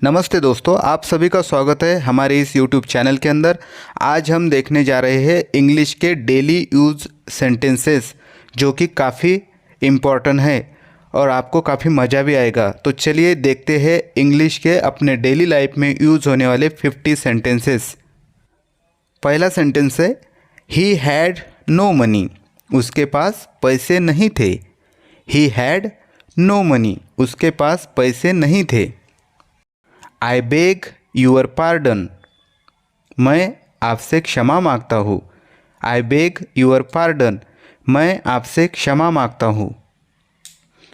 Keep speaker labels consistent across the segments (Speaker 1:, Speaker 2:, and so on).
Speaker 1: नमस्ते दोस्तों, आप सभी का स्वागत है हमारे इस YouTube चैनल के अंदर। आज हम देखने जा रहे हैं इंग्लिश के डेली यूज़ सेंटेंसेस, जो कि काफ़ी इम्पॉर्टेंट है और आपको काफ़ी मज़ा भी आएगा। तो चलिए देखते हैं इंग्लिश के अपने डेली लाइफ में यूज़ होने वाले 50 सेंटेंसेस। पहला सेंटेंस है ही हैड नो मनी, उसके पास पैसे नहीं थे। ही हैड नो मनी, उसके पास पैसे नहीं थे। आई बेग यूअर पार्डन, मैं आपसे क्षमा मांगता हूँ। आई बेग यूअर पार्डन, मैं आपसे क्षमा मांगता हूँ।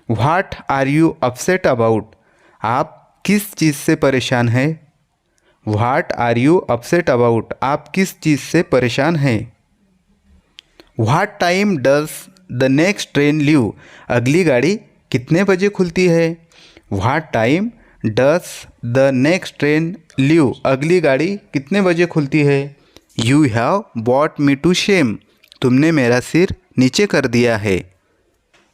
Speaker 1: What are you upset about, आप किस चीज़ से परेशान हैं। What are you upset about, आप किस चीज़ से परेशान हैं। What time does the next train leave, अगली गाड़ी कितने बजे खुलती है। What time does the next train leave, अगली गाड़ी कितने बजे खुलती है। You have bought me to shame, तुमने मेरा सिर नीचे कर दिया है।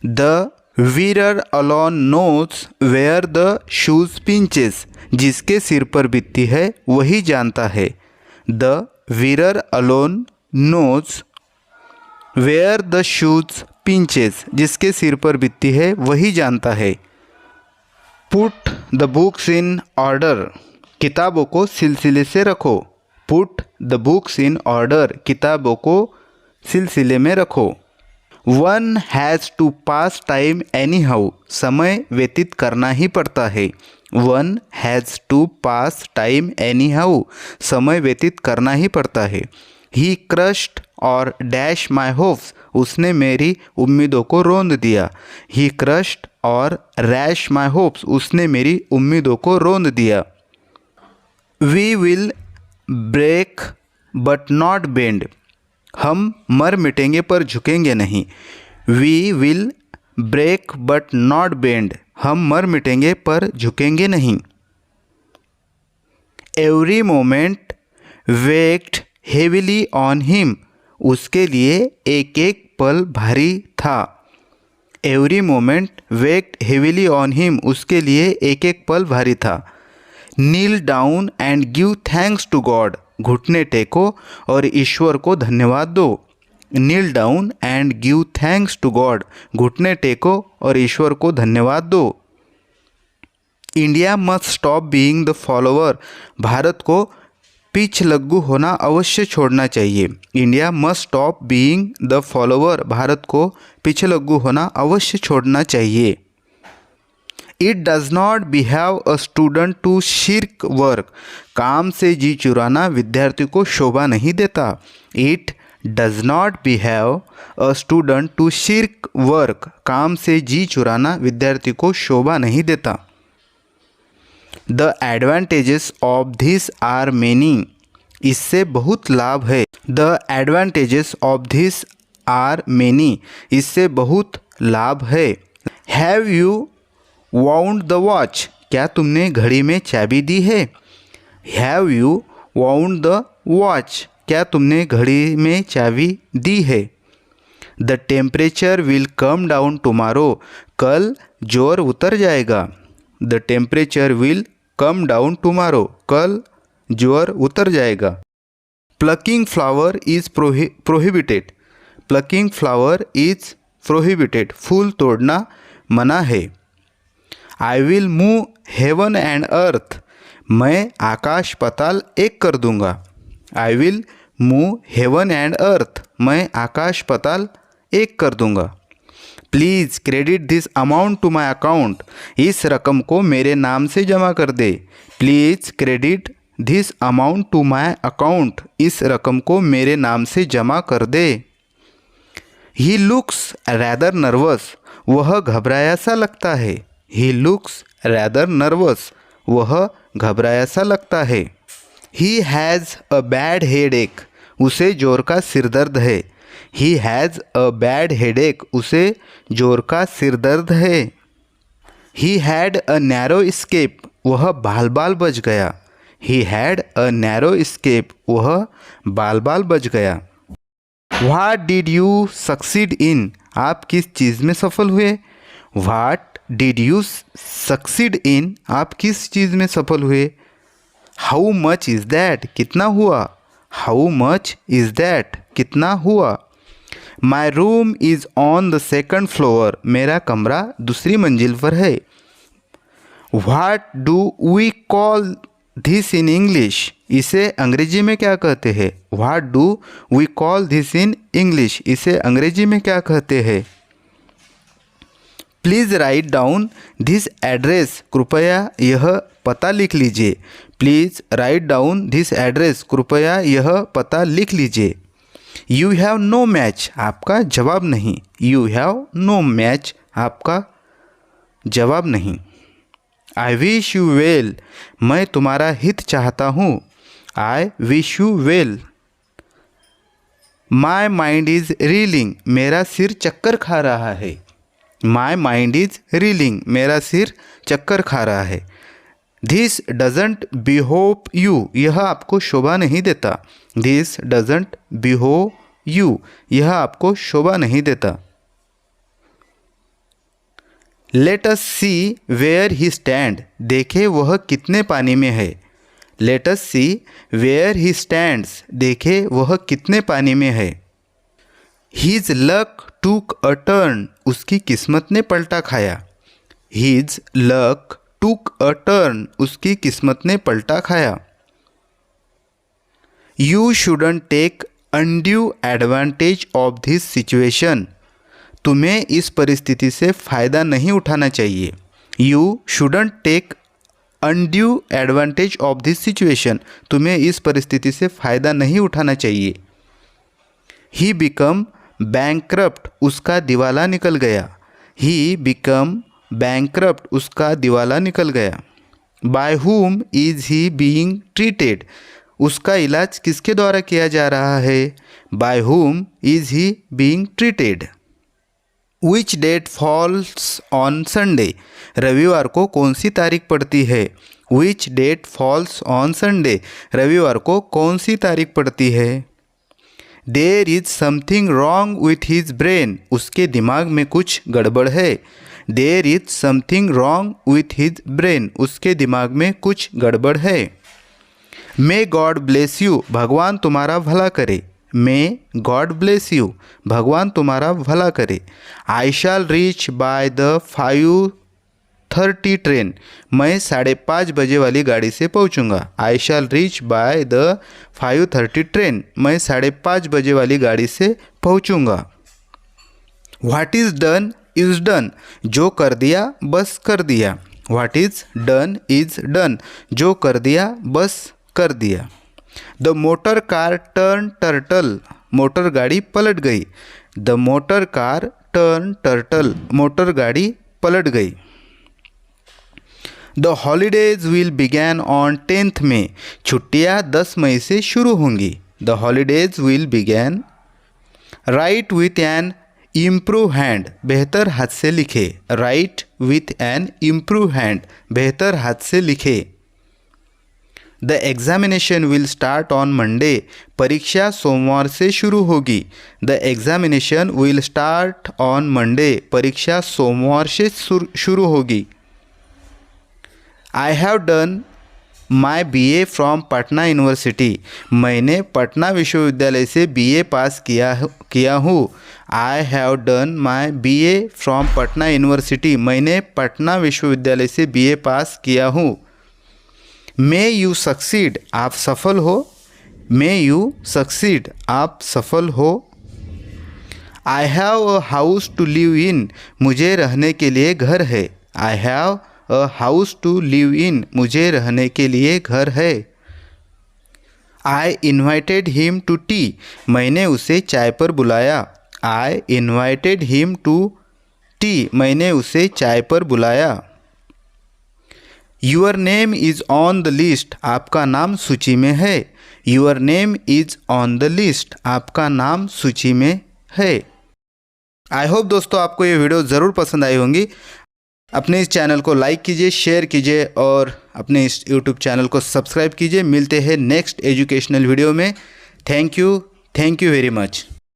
Speaker 1: The wearer alone knows where the shoes pinches, जिसके सिर पर बीतती है वही जानता है। The wearer alone knows where the shoes pinches, जिसके सिर पर बीतती है वही जानता है। Put the books in order, किताबों को सिलसिले से रखो। Put the books in order, किताबों को सिलसिले में रखो। One has to pass time anyhow, समय व्यतीत करना ही पड़ता है। One has to pass time anyhow, समय व्यतीत करना ही पड़ता है। ही क्रश्ड और डैश माई होप्स, उसने मेरी उम्मीदों को रौंद दिया। ही क्रश्ड और रैश माई होप्स, उसने मेरी उम्मीदों को रौंद दिया। We will break but not bend, हम मर मिटेंगे पर झुकेंगे नहीं। We will break but not bend, हम मर मिटेंगे पर झुकेंगे नहीं। Every moment weighed heavily on him, उसके लिए एक एक पल भारी था। Every moment weighed heavily on him, उसके लिए एक एक पल भारी था। Kneel down and give thanks to God, घुटने टेको और ईश्वर को धन्यवाद दो। Kneel down and give thanks to God, घुटने टेको और ईश्वर को धन्यवाद दो। India must stop being the follower, Bharat को पिछलग्गू होना अवश्य छोड़ना चाहिए। India must stop being the follower, Bharat को पिछलग्गू होना अवश्य छोड़ना चाहिए। It does not behave a student to shirk work, काम से जी चुराना विद्यार्थी को शोभा नहीं देता। It does not behave a student to shirk work, काम से जी चुराना विद्यार्थी को शोभा नहीं देता। The advantages of this are many, इससे बहुत लाभ है। The advantages of this are many, इससे बहुत लाभ है। Have you wound the watch, क्या तुमने घड़ी में चाबी दी है। Have you wound the watch, क्या तुमने घड़ी में चाबी दी है। The temperature will come down tomorrow, कल जोर उतर जाएगा। The temperature will come down tomorrow, कल जोर उतर जाएगा। Plucking flower is prohibited, plucking flower is prohibited, फूल तोड़ना मना है। I will move heaven and earth, मैं आकाश पाताल एक कर दूंगा। I will move heaven and earth, मैं आकाश पाताल एक कर दूंगा। Please credit this amount to my account, इस रकम को मेरे नाम से जमा कर दे। Please credit this amount to my account, इस रकम को मेरे नाम से जमा कर दे। ही लुक्स रैदर नर्वस, वह घबराया सा लगता है। ही लुक्स रैदर नर्वस, वह घबराया सा लगता है। He has a bad headache, उसे जोर का सिर दर्द है। He has a bad headache, उसे जोर का सिर दर्द है। He had a narrow escape, वह बाल बाल बच गया। He had a narrow escape, वह बाल बाल बच गया। What did you succeed in, आप किस चीज़ में सफल हुए। What did you succeed in, आप किस चीज़ में सफल हुए। हाउ मच इज़ दैट, कितना हुआ। हाउ मच इज़ दैट, कितना हुआ। My room is on the second floor, मेरा कमरा दूसरी मंजिल पर है। What do we call this in English, इसे अंग्रेजी में क्या कहते हैं। What do we call this in English, इसे अंग्रेजी में क्या कहते हैं। Please write down this address, कृपया यह पता लिख लीजिए। Please write down this address, कृपया यह पता लिख लीजिए। यू हैव नो मैच, आपका जवाब नहीं। यू हैव नो मैच, आपका जवाब नहीं। आई विश यू वेल, मैं तुम्हारा हित चाहता हूँ। I wish you well. My mind is reeling, मेरा सिर चक्कर खा रहा है। माई माइंड इज़ रीलिंग, मेरा सिर चक्कर खा रहा है। दिस डजेंट बिहोव यू, यह आपको शोभा नहीं देता। दिस डजेंट बिहोव यू, यह आपको शोभा नहीं देता। Let us see where he stand, देखे वह कितने पानी में है। Let us see where he stands, देखे वह कितने पानी में है। हीज लक टूक अ टर्न, उसकी किस्मत ने पलटा खाया। हीज लक टूक अ टर्न, उसकी किस्मत ने पलटा खाया। You shouldn't take undue advantage of this situation, तुम्हें इस परिस्थिति से फ़ायदा नहीं उठाना चाहिए। You shouldn't take undue advantage of this situation, तुम्हें इस परिस्थिति से फ़ायदा नहीं उठाना चाहिए। ही बिकम बैंकरप्ट, उसका दिवाला निकल गया। ही बिकम बैंकरप्ट, उसका दिवाला निकल गया। Bye whom is he being treated, उसका इलाज किसके द्वारा किया जा रहा है। By whom is he being treated. Which date falls on Sunday, रविवार को कौन सी तारीख पड़ती है। Which date falls on Sunday, रविवार को कौन सी तारीख पड़ती है। There is something wrong with his brain, उसके दिमाग में कुछ गड़बड़ है। There is something wrong with his brain, उसके दिमाग में कुछ गड़बड़ है। मे गॉड ब्लेस यू, भगवान तुम्हारा भला करे। मे गॉड ब्लेस यू, भगवान तुम्हारा भला करे। I shall reach by the 5:30 train, मैं 5:30 बजे वाली गाड़ी से पहुंचूंगा। I shall reach by the 5:30 train, मैं 5:30 बजे वाली गाड़ी से पहुंचूंगा। What is done is done, जो कर दिया बस कर दिया। What is done is done, जो कर दिया बस कर दिया। The motor car turn turtle, motor गाड़ी पलट गई। The motor car turn turtle, motor गाड़ी पलट गई। The holidays will began on 10th मई, छुट्टियाँ 10 मई से शुरू होंगी। The holidays will began. Right with an improve hand, बेहतर हाथ से लिखे। Right with an improve hand, बेहतर हाथ से लिखे। The examination will start on Monday, परीक्षा सोमवार से शुरू होगी। The examination will start on Monday, परीक्षा सोमवार से शुरू होगी। I have done my BA from Patna university, मैंने पटना विश्वविद्यालय से BA पास किया हूँ। I have done my BA from Patna university, मैंने पटना विश्वविद्यालय से BA पास किया हूँ। मे यू सक्सीड, आप सफल हो। मे यू सक्सीड, आप सफल हो। I have a house to live in, मुझे रहने के लिए घर है। I have a house to live in, मुझे रहने के लिए घर है। I invited him to tea, मैंने उसे चाय पर बुलाया। I invited him to tea, मैंने उसे चाय पर बुलाया। Your name is on the list, आपका नाम सूची में है। Your name is on the list, आपका नाम सूची में है। आई होप दोस्तों आपको ये वीडियो ज़रूर पसंद आई होंगी। अपने इस चैनल को लाइक कीजिए, शेयर कीजिए और अपने इस यूट्यूब चैनल को सब्सक्राइब कीजिए। मिलते हैं नेक्स्ट एजुकेशनल वीडियो में। Thank you very much.